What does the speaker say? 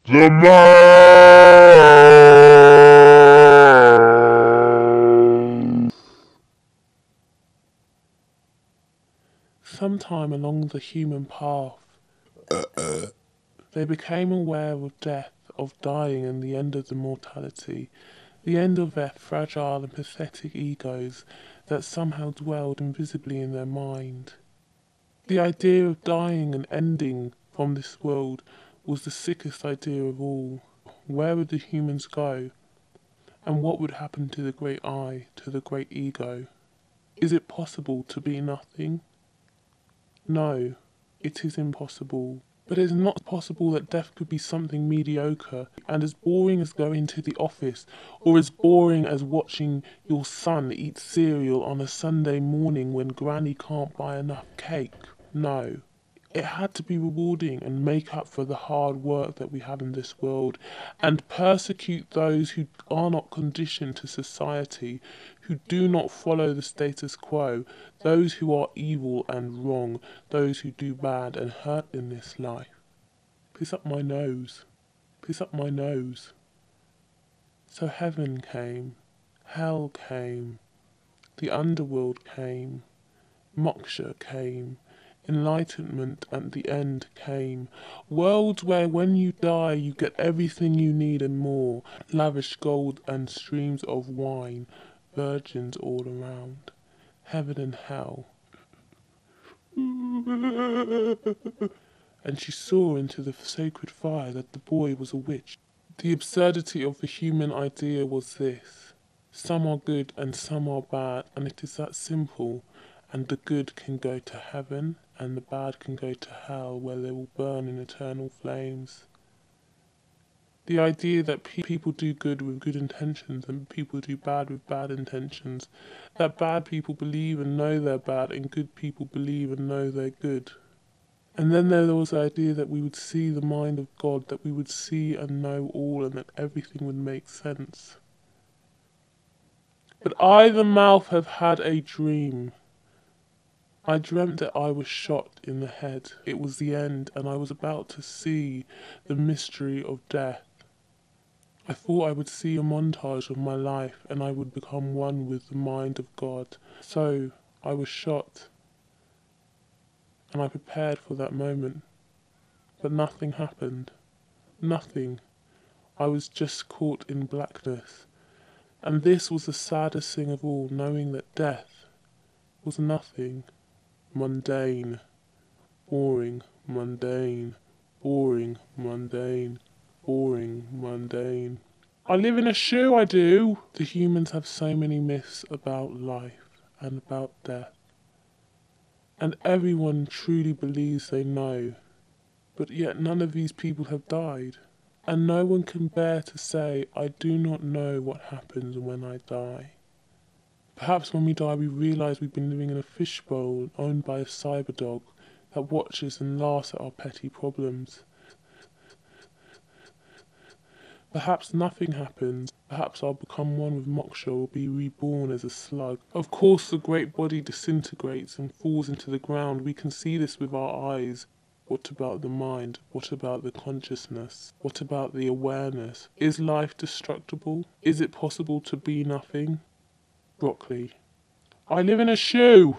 The mouse. Sometime along the human path, they became aware of death, of dying, and the end of the mortality, the end of their fragile and pathetic egos that somehow dwelled invisibly in their mind. The idea of dying and ending from this world was the sickest idea of all. Where would the humans go? And what would happen to the great I, to the great ego? Is it possible to be nothing? No, it is impossible. But it is not possible that death could be something mediocre and as boring as going to the office, or as boring as watching your son eat cereal on a Sunday morning when Granny can't buy enough cake. No. It had to be rewarding and make up for the hard work that we have in this world, and persecute those who are not conditioned to society, who do not follow the status quo, those who are evil and wrong, those who do bad and hurt in this life. Piss up my nose. Piss up my nose. So heaven came, hell came, the underworld came, moksha came, enlightenment at the end came. Worlds where when you die you get everything you need and more. Lavish gold and streams of wine, virgins all around. Heaven and hell. And she saw into the sacred fire that the boy was a witch. The absurdity of the human idea was this. Some are good and some are bad, and it is that simple. And the good can go to heaven, and the bad can go to hell, where they will burn in eternal flames. The idea that people do good with good intentions and people do bad with bad intentions, that bad people believe and know they're bad, and good people believe and know they're good. And then there was the idea that we would see the mind of God, that we would see and know all, and that everything would make sense. But I, the mouth, have had a dream. I dreamt that I was shot in the head. It was the end, and I was about to see the mystery of death. I thought I would see a montage of my life, and I would become one with the mind of God. So, I was shot, and I prepared for that moment. But nothing happened. Nothing. I was just caught in blackness. And this was the saddest thing of all, knowing that death was nothing. Mundane, boring, mundane, boring, mundane, boring, mundane. I live in a shoe, I do. The humans have so many myths about life and about death. And everyone truly believes they know. But yet none of these people have died. And no one can bear to say, I do not know what happens when I die. Perhaps when we die we realise we've been living in a fishbowl owned by a cyberdog that watches and laughs at our petty problems. Perhaps nothing happens. Perhaps I'll become one with moksha or be reborn as a slug. Of course the great body disintegrates and falls into the ground. We can see this with our eyes. What about the mind? What about the consciousness? What about the awareness? Is life destructible? Is it possible to be nothing? Broccoli. I live in a shoe!